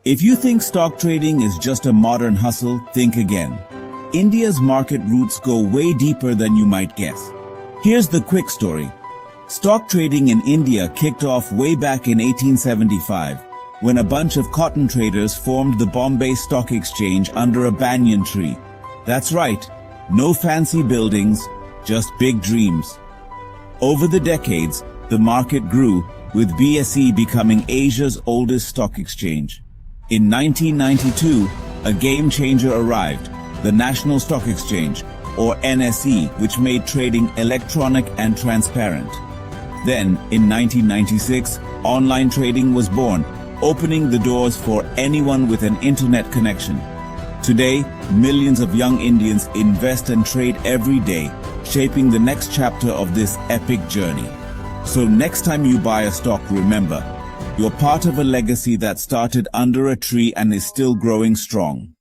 If you think stock trading is just a modern hustle, think again. India's market roots go way deeper than you might guess. Here's the quick story. Stock trading in India kicked off way back in 1875, when a bunch of cotton traders formed the Bombay Stock Exchange under a banyan tree. That's right, no fancy buildings, just big dreams. Over the decades, the market grew, with BSE becoming Asia's oldest stock exchange. In 1992, a game changer arrived, the National Stock Exchange, or NSE, which made trading electronic and transparent. Then, in 1996, online trading was born, opening the doors for anyone with an internet connection. Today, millions of young Indians invest and trade every day, shaping the next chapter of this epic journey. So next time you buy a stock, remember, you're part of a legacy that started under a tree and is still growing strong.